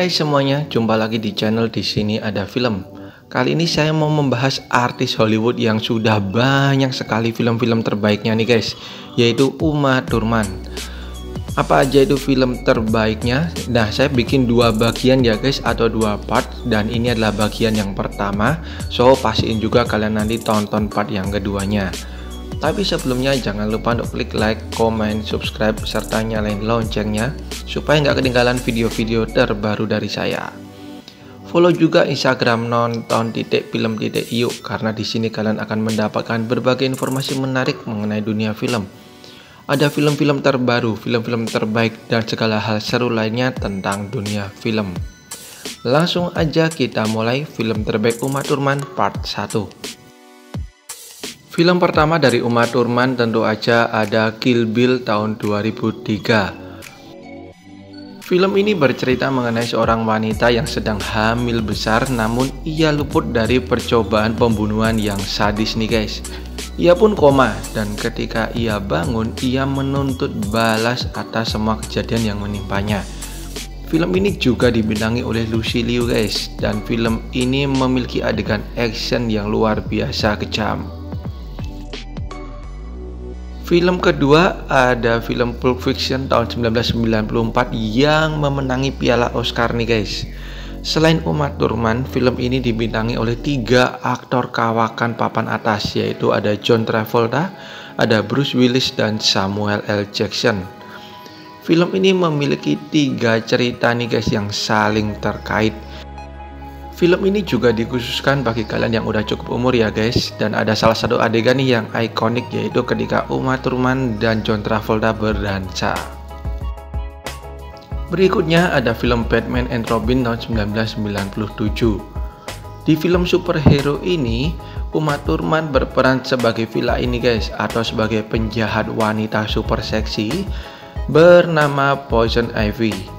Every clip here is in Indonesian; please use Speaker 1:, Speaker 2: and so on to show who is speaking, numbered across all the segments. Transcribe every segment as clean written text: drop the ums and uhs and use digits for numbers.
Speaker 1: Hai semuanya, jumpa lagi di channel Di Sini Ada Film. Kali ini saya mau membahas artis Hollywood yang sudah banyak sekali film-film terbaiknya nih guys, yaitu Uma Thurman. Apa aja itu film terbaiknya? Nah, saya bikin dua bagian ya guys, atau dua part, dan ini adalah bagian yang pertama. So, pastiin juga kalian nanti tonton part yang keduanya. Tapi sebelumnya jangan lupa untuk klik like, comment, subscribe, serta nyalain loncengnya supaya nggak ketinggalan video-video terbaru dari saya. Follow juga Instagram nonton.film.yuk karena di sini kalian akan mendapatkan berbagai informasi menarik mengenai dunia film. Ada film-film terbaru, film-film terbaik, dan segala hal seru lainnya tentang dunia film. Langsung aja kita mulai film terbaik Uma Thurman part 1. Film pertama dari Uma Thurman tentu aja ada Kill Bill tahun 2003. Film ini bercerita mengenai seorang wanita yang sedang hamil besar, namun ia luput dari percobaan pembunuhan yang sadis nih guys. Ia pun koma, dan ketika ia bangun, ia menuntut balas atas semua kejadian yang menimpanya. Film ini juga dibintangi oleh Lucy Liu guys, dan film ini memiliki adegan action yang luar biasa kejam. Film kedua ada film Pulp Fiction tahun 1994 yang memenangi piala Oscar nih guys. Selain Uma Thurman, film ini dibintangi oleh 3 aktor kawakan papan atas, yaitu ada John Travolta, ada Bruce Willis, dan Samuel L. Jackson. Film ini memiliki 3 cerita nih guys yang saling terkait. Film ini juga dikhususkan bagi kalian yang udah cukup umur ya guys, dan ada salah satu adegan nih yang ikonik, yaitu ketika Uma Thurman dan John Travolta berdansa. Berikutnya ada film Batman and Robin tahun 1997. Di film superhero ini, Uma Thurman berperan sebagai villain ini guys, atau sebagai penjahat wanita super seksi bernama Poison Ivy.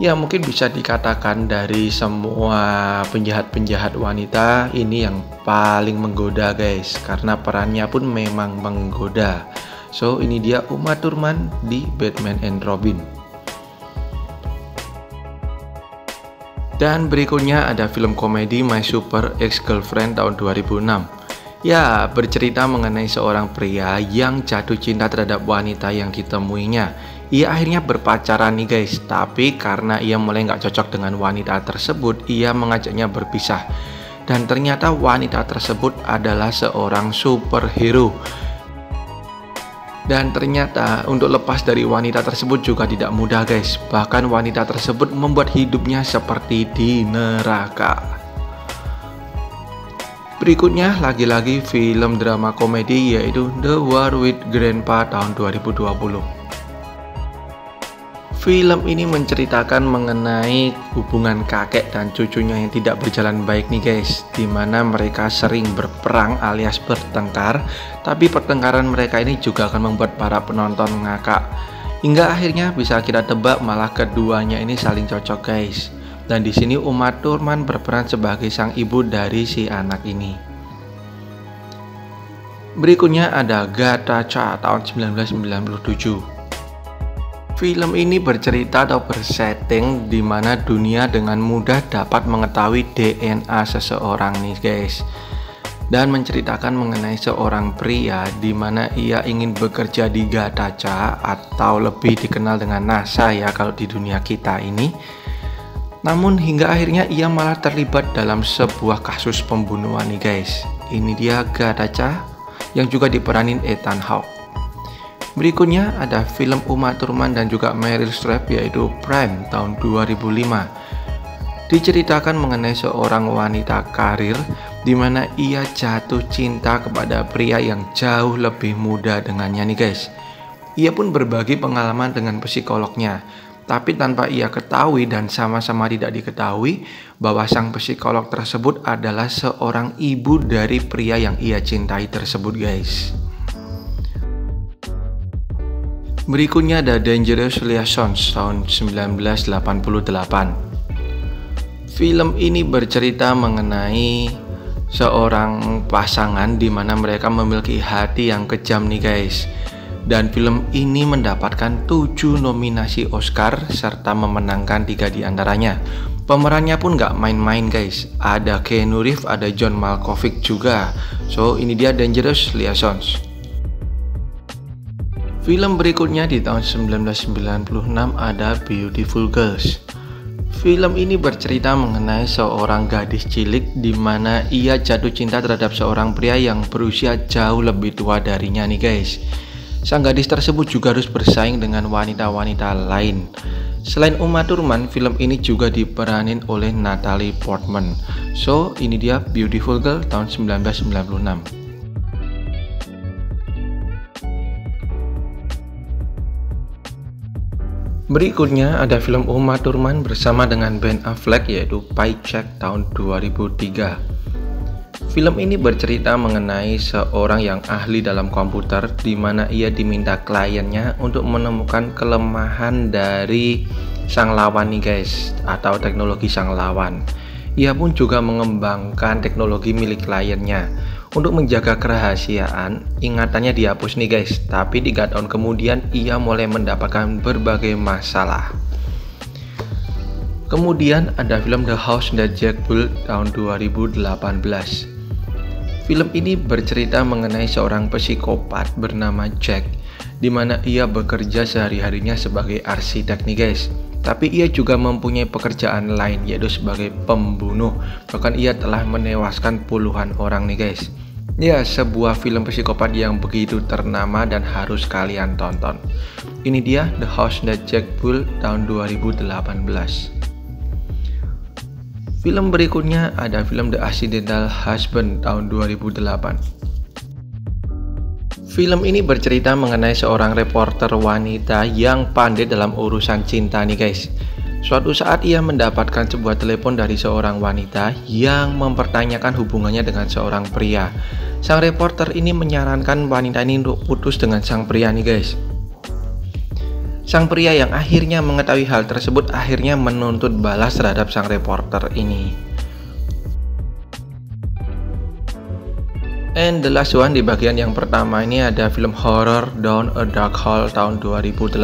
Speaker 1: Ya, mungkin bisa dikatakan dari semua penjahat-penjahat wanita ini yang paling menggoda guys, karena perannya pun memang menggoda. So, ini dia Uma Thurman di Batman and Robin. Dan berikutnya ada film komedi My Super Ex-Girlfriend tahun 2006. Ya, bercerita mengenai seorang pria yang jatuh cinta terhadap wanita yang ditemuinya. Ia akhirnya berpacaran nih guys, tapi karena ia mulai nggak cocok dengan wanita tersebut, ia mengajaknya berpisah. Dan ternyata wanita tersebut adalah seorang superhero. Dan ternyata untuk lepas dari wanita tersebut juga tidak mudah guys. Bahkan wanita tersebut membuat hidupnya seperti di neraka. Berikutnya lagi-lagi film drama komedi, yaitu The War with Grandpa tahun 2020. Film ini menceritakan mengenai hubungan kakek dan cucunya yang tidak berjalan baik nih guys, dimana mereka sering berperang alias bertengkar, tapi pertengkaran mereka ini juga akan membuat para penonton ngakak. Hingga akhirnya bisa kita tebak malah keduanya ini saling cocok guys. Dan di sini Uma Thurman berperan sebagai sang ibu dari si anak ini. Berikutnya ada Gattaca tahun 1997. Film ini bercerita atau bersetting di mana dunia dengan mudah dapat mengetahui DNA seseorang nih guys. Dan menceritakan mengenai seorang pria di mana ia ingin bekerja di Gattaca, atau lebih dikenal dengan NASA ya kalau di dunia kita ini. Namun hingga akhirnya ia malah terlibat dalam sebuah kasus pembunuhan nih guys. Ini dia Gattaca yang juga diperanin Ethan Hawke. Berikutnya ada film Uma Thurman dan juga Meryl Streep, yaitu Prime tahun 2005. Diceritakan mengenai seorang wanita karir di mana ia jatuh cinta kepada pria yang jauh lebih muda dengannya nih guys. Ia pun berbagi pengalaman dengan psikolognya, tapi tanpa ia ketahui dan sama-sama tidak diketahui bahwa sang psikolog tersebut adalah seorang ibu dari pria yang ia cintai tersebut guys. Berikutnya ada Dangerous Liaisons tahun 1988. Film ini bercerita mengenai seorang pasangan di mana mereka memiliki hati yang kejam nih guys. Dan film ini mendapatkan 7 nominasi Oscar serta memenangkan 3 diantaranya. Pemerannya pun nggak main-main guys, ada Keanu Reeves, ada John Malkovich juga. So ini dia Dangerous Liaisons. Film berikutnya di tahun 1996 ada Beautiful Girls. Film ini bercerita mengenai seorang gadis cilik di mana ia jatuh cinta terhadap seorang pria yang berusia jauh lebih tua darinya nih guys. Sang gadis tersebut juga harus bersaing dengan wanita-wanita lain. Selain Uma Thurman, film ini juga diperanin oleh Natalie Portman. So, ini dia Beautiful Girl tahun 1996. Berikutnya ada film Uma Thurman bersama dengan Ben Affleck yaitu Paycheck tahun 2003. Film ini bercerita mengenai seorang yang ahli dalam komputer di mana ia diminta kliennya untuk menemukan kelemahan dari sang lawan nih guys, atau teknologi sang lawan. Ia pun juga mengembangkan teknologi milik kliennya. Untuk menjaga kerahasiaan, ingatannya dihapus nih guys, tapi 3 tahun kemudian ia mulai mendapatkan berbagai masalah. Kemudian ada film The House That Jack Built tahun 2018. Film ini bercerita mengenai seorang psikopat bernama Jack, di mana ia bekerja sehari-harinya sebagai arsitek nih guys. Tapi ia juga mempunyai pekerjaan lain yaitu sebagai pembunuh. Bahkan ia telah menewaskan puluhan orang nih guys. Ya, sebuah film psikopat yang begitu ternama dan harus kalian tonton. Ini dia The House That Jack Built tahun 2018. Film berikutnya ada film The Accidental Husband tahun 2008. Film ini bercerita mengenai seorang reporter wanita yang pandai dalam urusan cinta nih guys. Suatu saat ia mendapatkan sebuah telepon dari seorang wanita yang mempertanyakan hubungannya dengan seorang pria. Sang reporter ini menyarankan wanita ini untuk putus dengan sang pria nih guys. Sang pria yang akhirnya mengetahui hal tersebut akhirnya menuntut balas terhadap sang reporter ini. And the last one, di bagian yang pertama ini ada film horror Down a Dark Hall tahun 2018.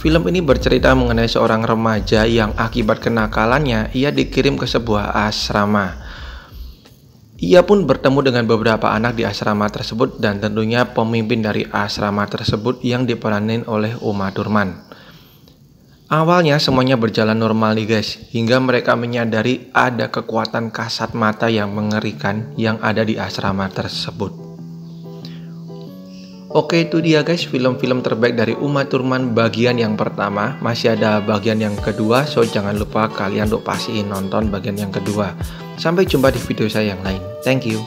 Speaker 1: Film ini bercerita mengenai seorang remaja yang akibat kenakalannya ia dikirim ke sebuah asrama. Ia pun bertemu dengan beberapa anak di asrama tersebut dan tentunya pemimpin dari asrama tersebut yang diperanin oleh Uma Thurman. Awalnya semuanya berjalan normal nih guys, hingga mereka menyadari ada kekuatan kasat mata yang mengerikan yang ada di asrama tersebut. Oke, itu dia guys film-film terbaik dari Uma Thurman bagian yang pertama. Masih ada bagian yang kedua, so jangan lupa kalian untuk pastiin nonton bagian yang kedua. Sampai jumpa di video saya yang lain. Thank you.